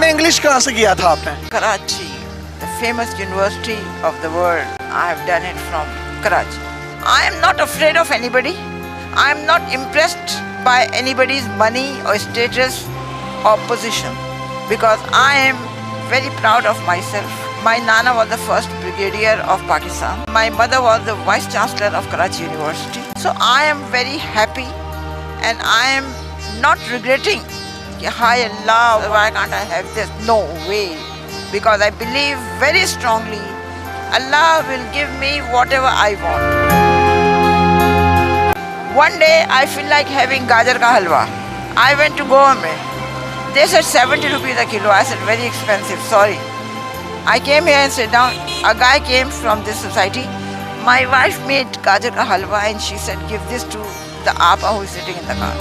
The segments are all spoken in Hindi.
इंग्लिश कहाँ से किया था आपने? Karachi, the famous university of the world. I have done it from Karachi. I am not afraid of anybody. I am not impressed by anybody's money or status or position because I am very proud of myself. My Nana was the first brigadier of Pakistan. My mother was the vice chancellor of Karachi University. So I am very happy and I am not regretting. Hi Allah, why can't I have this? No way. Because I believe very strongly Allah will give me whatever I want. One day I feel like having gajar ka halwa. I went to Goa mein. They said 70 rupees a kilo. I said very expensive, sorry. I came here and sat down. A guy came from this society. My wife made gajar ka halwa and she said give this to the Appa who is sitting in the car.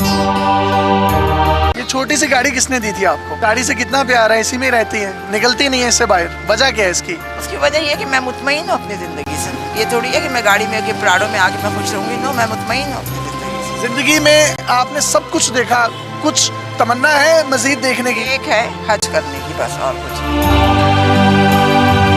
ये छोटी सी गाड़ी किसने दी थी आपको? गाड़ी से कितना प्यार है, इसी में रहती है, निकलती नहीं है इससे बाहर। वजह क्या है इसकी? उसकी वजह ये है कि मैं मुतमईन हूँ अपनी जिंदगी से। ये थोड़ी है कि मैं गाड़ी में के प्राड़ों में आके मैं खुश रहूंगी। नो, मैं मुतमईन हूँ अपनी जिंदगी से। जिंदगी में आपने सब कुछ देखा, कुछ तमन्ना है मजीद देखने की? एक है हज करने की, बस, और कुछ।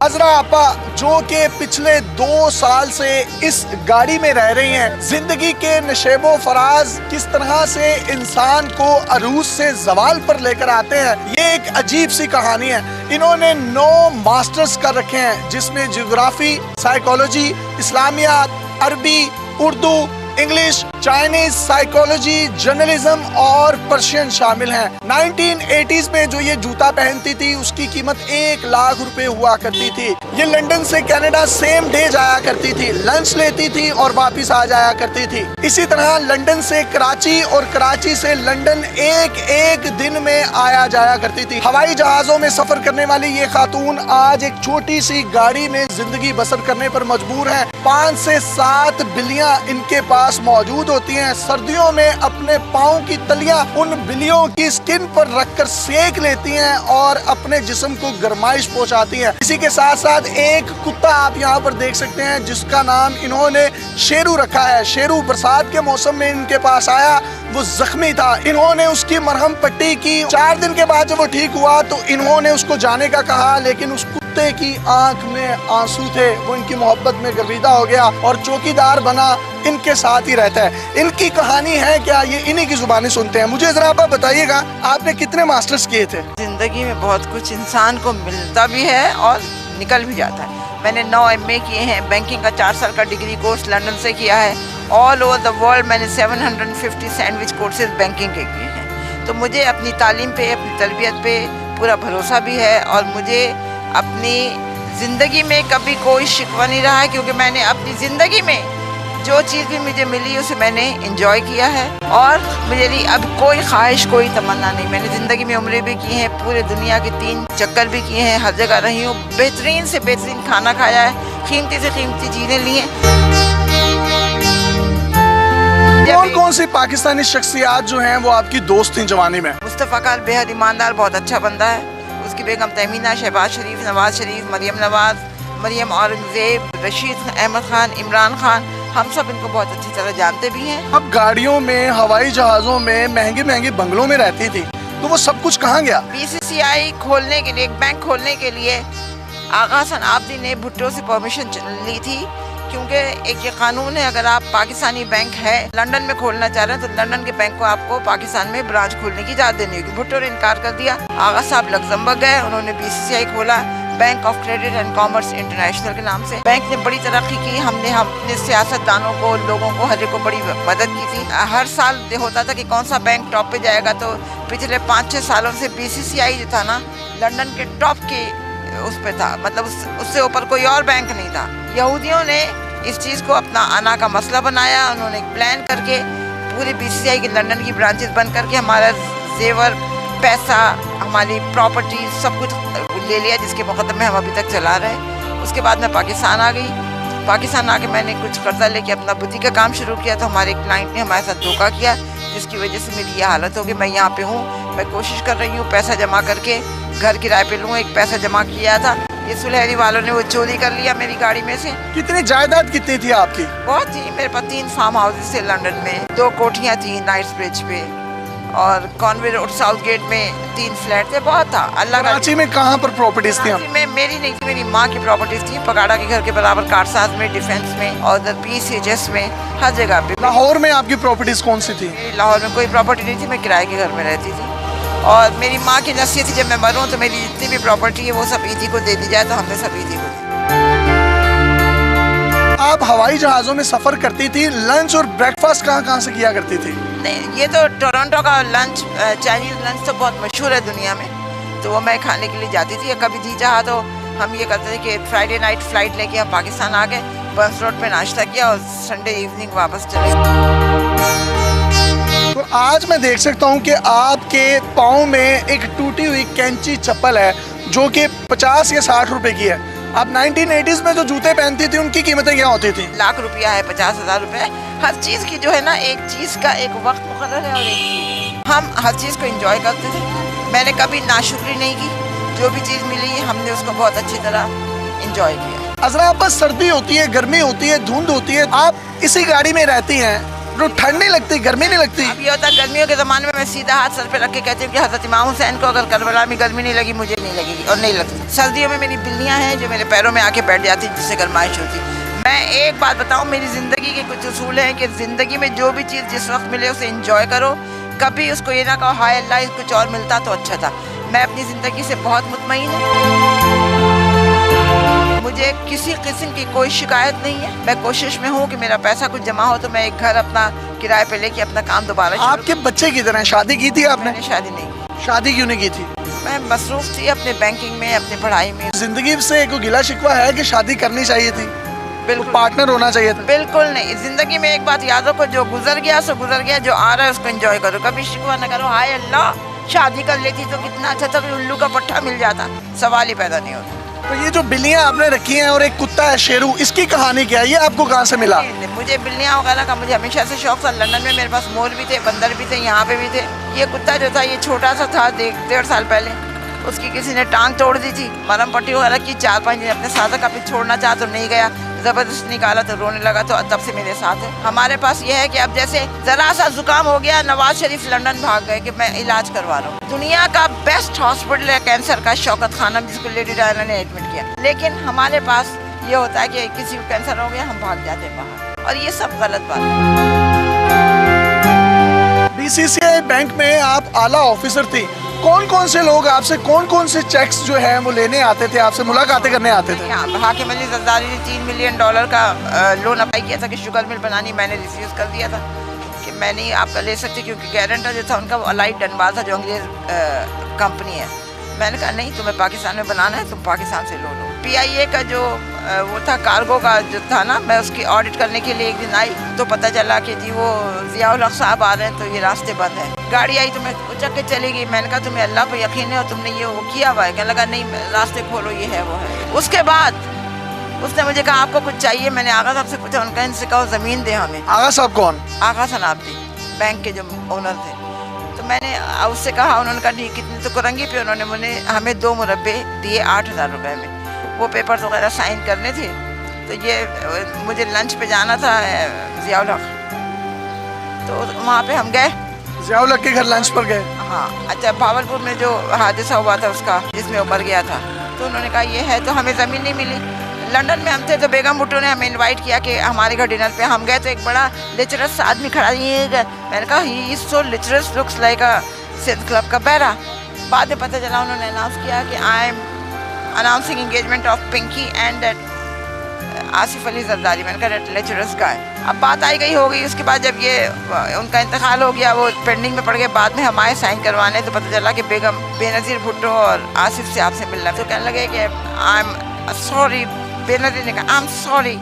अजरा आपा जो कि पिछले 2 साल से इस गाड़ी में रह रही हैं, जिंदगी के नशेबो फराज किस तरह से इंसान को अरूज से जवाल पर लेकर आते हैं, ये एक अजीब सी कहानी है। इन्होंने 9 मास्टर्स कर रखे हैं जिसमें ज्योग्राफी, साइकोलॉजी, इस्लामियात, अरबी, Urdu, English, Chinese, psychology, journalism और पर्शियन शामिल हैं। 1980s में जो ये जूता पहनती थी उसकी कीमत 1 लाख रुपए हुआ करती थी। ये लंदन से कनाडा सेम डे जाया करती थी, लंच लेती थी और वापस आ जाया करती थी। इसी तरह लंदन से कराची और कराची से लंदन एक दिन में आया जाया करती थी। हवाई जहाजों में सफर करने वाली ये खातून आज एक छोटी सी गाड़ी में जिंदगी बसर करने पर मजबूर है। 5 से 7 बिल्लियां इनके पास मौजूद होती हैं। सर्दियों में अपने पाँव की तलियां उन बिल्लियों की स्किन पर रखकर सेक लेती हैं और अपने जिस्म को गर्माइश पहुंचाती हैं। इसी के साथ साथ एक कुत्ता आप यहाँ पर देख सकते हैं जिसका नाम इन्होंने शेरू रखा है। शेरू बरसात के मौसम में इनके पास आया, वो जख्मी था, इन्होंने उसकी मरहम पट्टी की। 4 दिन के बाद जब वो ठीक हुआ तो इन्होंने उसको जाने का कहा, लेकिन उस कुत्ते की आंख में आंसू थे। वो इनकी मोहब्बत में गर्विदा हो गया और चौकीदार बना, इनके साथ ही रहता है। इनकी कहानी है क्या, ये इन्हीं की जुबानी सुनते हैं। मुझे जरा आप बताइएगा, आपने कितने मास्टर्स किए थे? जिंदगी में बहुत कुछ इंसान को मिलता भी है और निकल भी जाता है। मैंने 9 MA किए हैं, बैंकिंग का 4 साल का डिग्री कोर्स लंदन से किया है। ऑल ओवर द वर्ल्ड मैंने 750 सैंडविच कोर्सेज बैंकिंग के किए हैं। तो मुझे अपनी तालीम पे, अपनी तरबियत पे पूरा भरोसा भी है और मुझे अपनी ज़िंदगी में कभी कोई शिकवा नहीं रहा है, क्योंकि मैंने अपनी ज़िंदगी में जो चीज़ भी मुझे मिली उसे मैंने इंजॉय किया है और मुझे लिए अब कोई ख्वाहिश, कोई तमन्ना नहीं। मैंने ज़िंदगी में उम्रें भी की हैं, पूरे दुनिया के 3 चक्कर भी किए हैं, हर जगह रही हूँ, बेहतरीन से बेहतरीन खाना खाया है, कीमती से कीमती चीज़ें ली हैं। कौन सी पाकिस्तानी शख्सियात जो हैं वो आपकी दोस्त थी जवानी में? मुस्तफ़ा खान बेहद ईमानदार, बहुत अच्छा बंदा है। उसकी बेगम तहमीना, शहबाज शरीफ, नवाज शरीफ, मरियम नवाज, मरियम औरंगजेब, रशीद अहमद खान, इमरान खान, हम सब इनको बहुत अच्छी तरह जानते भी हैं। अब गाड़ियों में, हवाई जहाज़ों में, महंगे महंगे बंगलों में रहती थी, तो वो सब कुछ कहाँ गया? BCCI खोलने के लिए, एक बैंक खोलने के लिए आगा हसन आबदी ने भुट्टो से परमिशन ली थी, क्योंकि एक ये कानून है, अगर आप पाकिस्तानी बैंक है लंदन में खोलना चाह रहे हैं तो लंदन के बैंक को आपको पाकिस्तान में ब्रांच खोलने की इजाज़त देनी होगी। भुट्टो ने इनकार कर दिया। आगा साहब लग्जमबर्ग गए, उन्होंने BCCI खोला, bank of credit and commerce international के नाम से। बैंक ने बड़ी तरक्की की, हमने अपने सियासतदानों को, लोगों को, हर एक को बड़ी मदद की थी। हर साल होता था कि कौन सा बैंक टॉप पे जाएगा, तो पिछले 5-6 सालों से BCCI जो था ना, लंदन के टॉप के उस पे था, मतलब उससे ऊपर कोई और बैंक नहीं था। यहूदियों ने इस चीज़ को अपना आना का मसला बनाया। उन्होंने एक प्लान करके पूरे BCCI के लंदन की ब्रांचेस बंद करके हमारा जेवर, पैसा, हमारी प्रॉपर्टी सब कुछ ले लिया, जिसके मुकदमे हम अभी तक चला रहे हैं। उसके बाद मैं पाकिस्तान आ गई। पाकिस्तान आके मैंने कुछ कर्जा लेके अपना बुटीक का काम शुरू किया, तो हमारे क्लाइंट ने हमारे साथ धोखा किया, जिसकी वजह से मेरी ये हालत हो गई। मैं यहाँ पे हूँ, मैं कोशिश कर रही हूँ पैसा जमा करके घर किराए पे लूँ। एक पैसा जमा किया था, ये सुलहरी वालों ने वो चोरी कर लिया मेरी गाड़ी में से। कितनी जायदाद कितनी थी आपकी? बहुत थी, मेरे पास 3 फार्म हाउसेस थे लंदन में, 2 कोठियाँ थी नाइट्स ब्रिज पे और कॉन्वे रोड साउथ गेट में 3 फ्लैट थे, बहुत था। अल्लाह का कराची में कहाँ पर प्रॉपर्टीज थी? कराची में मेरी नहीं थी, मेरी माँ की प्रॉपर्टीज थी, पगाड़ा के घर के बराबर, कारसाज में, डिफेंस में और उधर PCHS में, हर जगह पे। लाहौर में आपकी प्रॉपर्टीज कौन सी थी? लाहौर में कोई प्रॉपर्टी नहीं थी, मैं किराए के घर में रहती थी। और मेरी माँ की नसीहत थी, जब मैं मरूँ तो मेरी जितनी भी प्रॉपर्टी है वो सब ईदी को दे दी जाए, तो हमने सब ईदी को दी। आप हवाई जहाज़ों में सफ़र करती थी, लंच और ब्रेकफास्ट कहाँ से किया करती थी? नहीं, ये तो टोरंटो का लंच, चाइनीज़ लंच तो बहुत मशहूर है दुनिया में, तो वो मैं खाने के लिए जाती थी। या कभी जी चाहा तो हम ये करते थे कि फ्राइडे नाइट फ़्लाइट लेके हम पाकिस्तान आ गए, बर्न्स रोड पे नाश्ता किया और संडे इवनिंग वापस चले। तो आज मैं देख सकता हूँ कि आपके पाँव में एक टूटी हुई कैंची चप्पल है जो कि 50 या 60 रुपए की है। आप 1980s में जो जूते पहनती थी उनकी कीमतें क्या होती थी? लाख रुपया है, 50,000 रुपये। हर चीज़ की जो है ना, एक चीज़ का एक वक्त मुकर्रर है और एक चीज़, हम हर चीज़ को एंजॉय करते थे। मैंने कभी नाशुक्री नहीं की, जो भी चीज़ मिली हमने उसको बहुत अच्छी तरह एंजॉय किया। अजरा, आप बस सर्दी होती है, गर्मी होती है, धुंध होती है, आप इसी गाड़ी में रहती हैं, तो ठंड नहीं लगती, गर्मी नहीं लगती? अब ये होता है, गर्मियों के ज़माने में मैं सीधा हाथ सर पे रख के कहती हूँ कि हज़रत इमाम हुसैन को अगर करबला में गर्मी नहीं लगी, मुझे नहीं लगेगी और नहीं लगती। सर्दियों में मेरी बिल्लियाँ हैं जो मेरे पैरों में आके बैठ जाती, जिससे गर्माइश होती। मैं एक बात बताऊँ, मेरी ज़िंदगी के कुछ उसूल हैं कि ज़िंदगी में जो भी चीज़ जिस वक्त मिले उसे इंजॉय करो। कभी उसको ये ना कहो हाय अल्लाह कुछ और मिलता तो अच्छा था। मैं अपनी ज़िंदगी से बहुत मुतमईन हूँ, मुझे किसी किस्म की कोई शिकायत नहीं है। मैं कोशिश में हूँ कि मेरा पैसा कुछ जमा हो तो मैं एक घर अपना किराए पे लेके अपना काम दोबारा। आपके बच्चे किधर हैं? शादी की थी आपने? मैंने शादी नहीं की। शादी क्यों नहीं की थी? मैं मसरूफ थी अपने बैंकिंग में, अपनी पढ़ाई में। जिंदगी से कोई गिला शिकवा है कि शादी करनी चाहिए थी? बिल्कुल, पार्टनर होना चाहिए था? बिल्कुल नहीं। जिंदगी में एक बात याद रखो, जो गुजर गया सो गुजर गया, जो आ रहा है उसको एंजॉय करो। कभी शिकवा न करो हाय अल्लाह शादी कर लेती तो कितना अच्छा था, उल्लू का पट्टा मिल जाता, सवाल ही पैदा नहीं होता। तो ये जो बिल्लियाँ आपने रखी हैं और एक कुत्ता है शेरू, इसकी कहानी क्या है? ये आपको कहाँ से मिला? मुझे बिल्लियाँ वगैरह का मुझे हमेशा से शौक था। लंदन में मेरे पास मोर भी थे, बंदर भी थे, यहाँ पे भी थे। ये कुत्ता जो था ये छोटा सा था, 1.5 साल पहले उसकी किसी ने टांग तोड़ दी थी, मरहम पट्टी वगैरह की। 4-5 दिन अपने साथ का फिर छोड़ना चाहा तो नहीं गया, ज़बरदस्त निकाला तो रोने लगा, तो तब से मेरे साथ है। हमारे पास ये है कि अब जैसे ज़रा सा जुकाम हो गया, नवाज शरीफ लंदन भाग गए कि मैं इलाज करवा रहा हूँ। दुनिया का बेस्ट हॉस्पिटल है कैंसर का, शौकत खानम, जिसको लेडी डायना ने एडमिट किया। लेकिन हमारे पास ये होता है कि किसी को कैंसर हो गया हम भाग जाते हैं बाहर, और ये सब गलत बात है। BCCI बैंक में आप आला ऑफिसर थी, कौन कौन से लोग आपसे कौन कौन से चेक्स जो है वो लेने आते थे, आपसे मुलाकातें करने आते थे? हाकिम अली जरदारी ने $3 मिलियन का लोन अप्लाई किया था कि शुगर मिल बनानी, मैंने रिफ्यूज़ कर दिया था कि मैं नहीं आपका ले सकती, क्योंकि गारंटर जो था उनका वो अलाइड डनबाल था जो अंग्रेज कंपनी है। मैंने कहा नहीं, तुम्हें पाकिस्तान में बनाना है, तुम पाकिस्तान से लो लो। PIA का जो वो था कार्गो का जो था ना, मैं उसकी ऑडिट करने के लिए एक दिन आई तो पता चला कि जी वो ज़ियाउल हक साहब आ रहे हैं, तो ये रास्ते बंद है। गाड़ी आई तो मैं उचक के चली गई। मैंने कहा तुम्हें अल्लाह पर यकीन है और तुमने ये वो किया हुआ है? कहने लगा नहीं, रास्ते खोलो, ये है वो है। उसके बाद उसने मुझे कहा आपको कुछ चाहिए? मैंने आगा साहब से पूछा, उनका इनसे कहो ज़मीन दे हमें। आगा साहब कौन? आगा सनाब्दी, बैंक के जो ओनर थे। तो मैंने उससे कहा, उन्होंने कहा नहीं कितने, तो कुरंगी पे उन्होंने हमें 2 मुरब्बे दिए 8,000 रुपये में। वो पेपर्स वगैरह साइन करने थे, तो ये मुझे लंच पे जाना था ज़ियाउल हक, तो वहाँ पे हम गए। ज़ियाउल हक के घर लंच पर गए? हाँ। अच्छा, भावलपुर में जो हादसा हुआ था उसका, जिसमें वो मर गया था, तो उन्होंने कहा ये है, तो हमें ज़मीन नहीं मिली। लंदन में हम थे तो बेगम भुट्टो ने हमें इनवाइट किया कि हमारे घर डिनर पे। हम गए तो एक बड़ा लिचरस आदमी खड़ा, ये मैंने कहा he is so lecherous, looks like a Sindh club का बैरा। बाद में पता चला उन्होंने अनाउंस किया कि I am announcing engagement of Pinky and Asif Ali Zardari. मैंने कहा लेक्चरर्स का है। अब बात आई गई हो गई। उसके बाद जब ये उनका इंतकाल हो गया, वो पेंडिंग में पड़ गए, बाद में हम आए साइन करवाने, तो पता चला कि बेगम बेनज़ीर भुट्टो और आसिफ से आपसे मिलना। तो कहने लगे कि आई एम सॉरी। बेनज़ीर ने कहा I am sorry,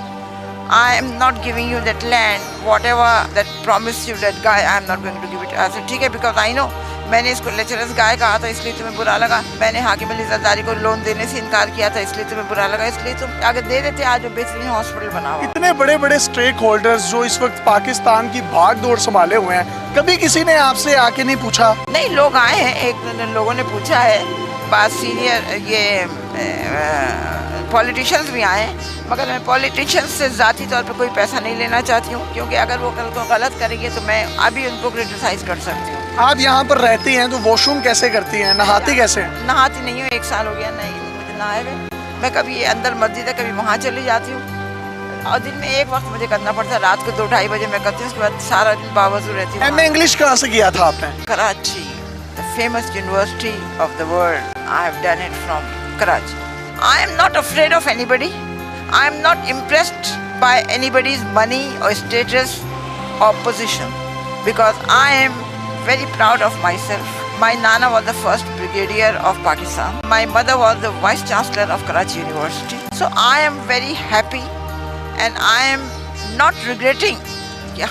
I am not giving you that land, whatever that promised you that guy, I am not going to give it. I said ठीक है, because I know मैंने इसको लेक्चरर्स गाय कहा था इसलिए तुम्हें बुरा लगा। मैंने हाकिम अली जरदारी को लोन देने से इनकार किया था इसलिए तुम्हें बुरा लगा, इसलिए तुम आगे दे देते, आज वो बेहतरीन हॉस्पिटल बना हुआ। इतने बड़े बड़े स्टेक होल्डर्स जो इस वक्त पाकिस्तान की भाग दौड़ संभाले हुए हैं, कभी किसी ने आपसे आके नहीं पूछा? नहीं, लोग आए हैं, एक लोगों ने पूछा है, बात सीनियर ये पॉलिटिशियंस भी आए, मगर मैं पॉलिटिशियंस से ज़ाती तौर पे कोई पैसा नहीं लेना चाहती हूँ, क्योंकि अगर वो कल को गलत करेंगे तो मैं अभी उनको क्रिटिसाइज़ कर सकती हूँ। आप यहाँ पर रहती हैं तो वॉशरूम कैसे करती हैं, नहाती कैसे हैं? नहाती नहीं हूँ, 1 साल हो गया नहीं मुझे नहाए हुए। मैं कभी अंदर मस्जिद है कभी वहाँ चली जाती हूँ और दिन में एक वक्त मुझे करना पड़ता है, रात को 2-2:30 बजे मैं करती हूँ, उसके बाद सारा दिन बावजूद रहती हूँ। एमए इंग्लिश कहाँ से किया था आपने? Karachi, the famous university of the world. I have done it from Karachi. I am not afraid of anybody. I am not impressed by anybody's money or status or position because I am very proud of myself. My Nana was the first brigadier of Pakistan. My mother was the vice chancellor of Karachi University. So I am very happy and I am not regretting.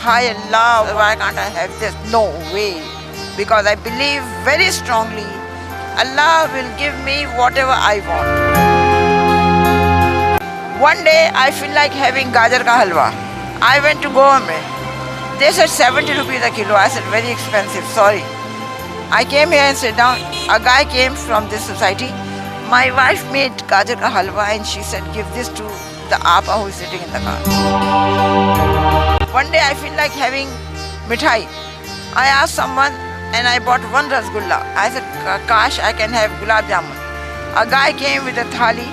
Hi Allah, why can't I have this? No way. Because I believe very strongly Allah will give me whatever I want. One day I feel like having gajar ka halwa. I went to Goa mein. They said 70 rupees a kilo. I said very expensive, sorry. I came here and sat down. A guy came from this society. My wife made gajar ka halwa and she said give this to the apa who is sitting in the car. One day I feel like having mithai. I asked someone and I bought 1 rasgulla. I said, Kash, I can have gulab jamun. A guy came with a thali.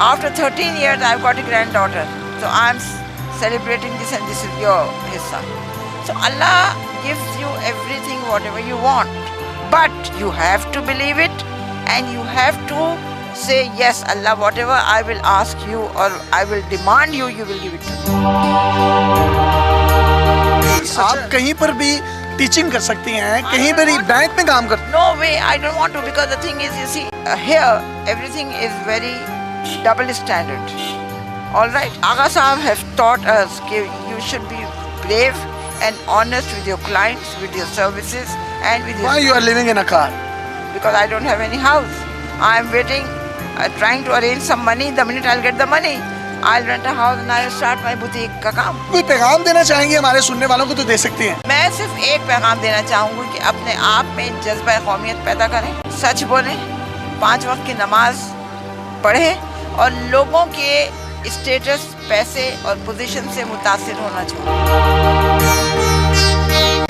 After 13 years, I've got a granddaughter. So I'm celebrating this and this is your hissa. So Allah gives you everything, whatever you want. But you have to believe it and you have to say, yes, Allah, whatever I will ask you or I will demand you, you will give it to me. आप कहीं पर भी टीचिंग कर सकती हैं, कहीं पर भी बैंक में काम कर? No way, I don't want to because the thing is, you see, here everything is very double standard. All right, Agha Sahab have taught us that you should be brave and honest with your clients, with your services, and with your. Why you are living in a car? Because I don't have any house. I am waiting, trying to arrange some money. The minute I'll get the money, I'll rent a house and I'll start my boutique का काम. कोई पैगाम देना चाहेंगे हमारे सुनने वालों को तो दे सकती हैं. मैं सिर्फ एक पैगाम देना चाहूँगी कि अपने आप में जज्बा कौमियत पैदा करें, सच बोलें, 5 वक्त की नमाज पढ़ें और लोगों के स्टेटस, पैसे और पोजीशन से मुतासिर होना चाहिए.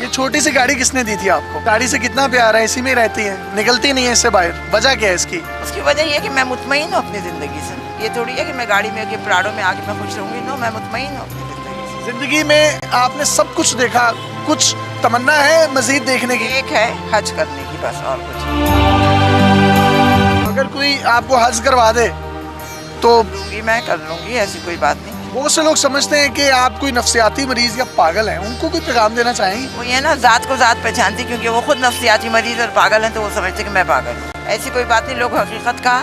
ये छोटी सी गाड़ी किसने दी थी आपको? गाड़ी से कितना प्यार है, इसी में रहती है, निकलती नहीं है इससे बाहर. वजह क्या है इसकी? उसकी वजह ये है कि मैं मुतमईन हूँ अपनी ज़िंदगी से. ये थोड़ी है कि मैं गाड़ी में आके प्राड़ों में आके मैं खुश रहूँगी. नो, मैं मुतमईन हूँ अपनी ज़िंदगी से. जिंदगी में आपने सब कुछ देखा, कुछ तमन्ना है मजीद देखने की? एक है हज करने की, बस, और कुछ. अगर कोई आपको हज करवा दे तो मैं कर लूँगी, ऐसी कोई बात नहीं. बहुत से लोग समझते हैं कि आप कोई नफ्सियाती मरीज या पागल हैं, उनको कोई पैगाम देना चाहेंगे? वो ये ना ज़ात को ज़ात पहचानती, क्योंकि वो खुद नफ्सियाती मरीज और पागल हैं तो वो समझते कि मैं पागल हूँ. ऐसी कोई बात नहीं. लोग हकीकत का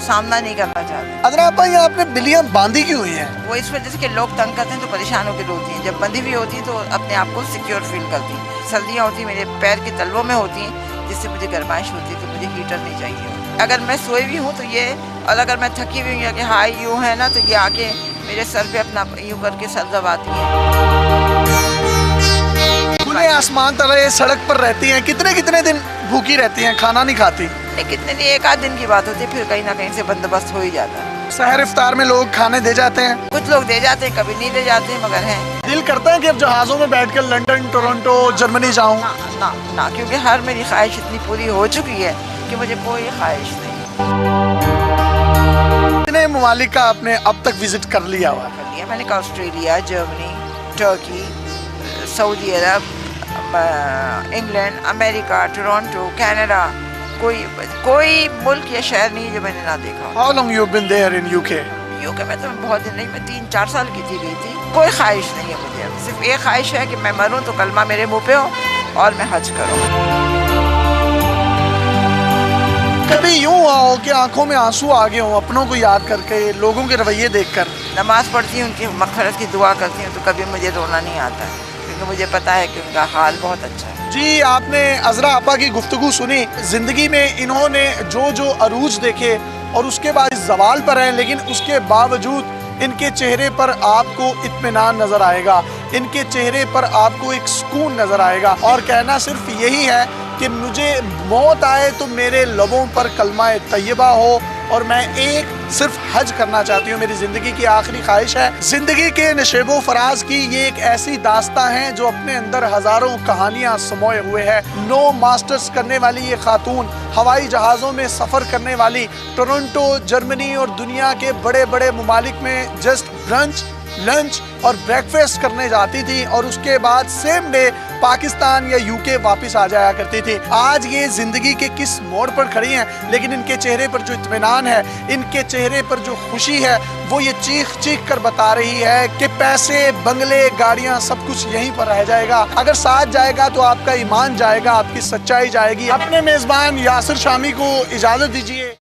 सामना नहीं करना चाहते. अदरा आपा, ये आपने बिल्लियाँ बांधी क्यों हुई हैं? वो इस वजह से कि लोग तंग करते हैं तो परेशान होकर रोती हैं. जब बंधी हुई होती हैं तो अपने आप को सिक्योर फील करती हैं. सर्दियाँ होती मेरे पैर के तलवों में होती हैं जिससे मुझे गर्माइश होती है, तो मुझे हीटर नहीं चाहिए. अगर मैं सोई भी हूँ तो ये, और अगर मैं थकी हुई हूँ कि हाई यूँ है ना, तो ये आके मेरे सर पे अपना यूँ करके सर दबाती है. खुले आसमान तले सड़क पर रहती हैं, कितने कितने दिन भूखी रहती हैं, खाना नहीं खाती? कितने दिन, 1 आध दिन की बात होती है, फिर कहीं ना कहीं से बंदोबस्त हो ही जाता है. सहर इफ्तार में लोग खाने दे जाते हैं? कुछ लोग दे जाते हैं, कभी नहीं दे जाते हैं, मगर हैं. दिल करता है कि अब जहाज़ों में बैठकर लंदन, टोरंटो, जर्मनी जाऊं? ना ना ना, क्योंकि हर मेरी ख्वाहिश इतनी पूरी हो चुकी है कि मुझे कोई ख्वाहिश नहीं. कितने ममालिक का आपने अब तक विजिट कर लिया हुआ? मैंने कहा ऑस्ट्रेलिया, जर्मनी, टर्की, सऊदी अरब, इंग्लैंड, अमेरिका, टोरंटो, कनाडा. कोई मुल्क या शहर नहीं जो मैंने ना देखा. How long you been there in UK? UK में तो बहुत दिन नहीं, मैं 3-4 साल की गई थी. कोई ख्वाहिश नहीं है मुझे. सिर्फ एक ख्वाहिश है कि मैं मरूं तो कलमा मेरे मुंह पे हो और मैं हज करूं. कभी यूं हुआ हो कि आंखों में आंसू आ गए हों अपनों को याद करके, लोगों के रवैये देखकर? नमाज पढ़ती हूँ, उनकी मग़फ़िरत की दुआ करती हूँ तो कभी मुझे रोना नहीं आता है, क्योंकि मुझे पता है कि उनका हाल बहुत अच्छा है. जी, आपने अज़रा आपा की गुफ्तगू सुनी. ज़िंदगी में इन्होंने जो अरूज देखे और उसके बाद ज़वाल पर हैं, लेकिन उसके बावजूद इनके चेहरे पर आपको इत्मीनान नज़र आएगा, इनके चेहरे पर आपको एक सुकून नज़र आएगा. और कहना सिर्फ यही है कि मुझे मौत आए तो मेरे लबों पर कलमा तैयबा हो, और मैं एक सिर्फ हज करना चाहती हूँ। मेरी जिंदगी की आखिरी ख्वाहिश है। जिंदगी के नशेबो फराज की ये एक ऐसी दास्तां है जो अपने अंदर हजारों कहानियां समोए हुए है। 9 मास्टर्स करने वाली ये खातून हवाई जहाज़ों में सफ़र करने वाली टोरंटो, जर्मनी और दुनिया के बड़े बड़े ममालिक में जस्ट ब्रंच, लंच और ब्रेकफास्ट करने जाती थी और उसके बाद सेम डे पाकिस्तान या यूके वापस आ जाया करती थी। आज ये जिंदगी के किस मोड़ पर खड़ी हैं, लेकिन इनके चेहरे पर जो इत्मीनान है, इनके चेहरे पर जो खुशी है, वो ये चीख चीख कर बता रही है कि पैसे, बंगले, गाड़ियां सब कुछ यहीं पर रह जाएगा। अगर साथ जाएगा तो आपका ईमान जाएगा, आपकी सच्चाई जाएगी। अपने मेजबान यासिर शामी को इजाजत दीजिए।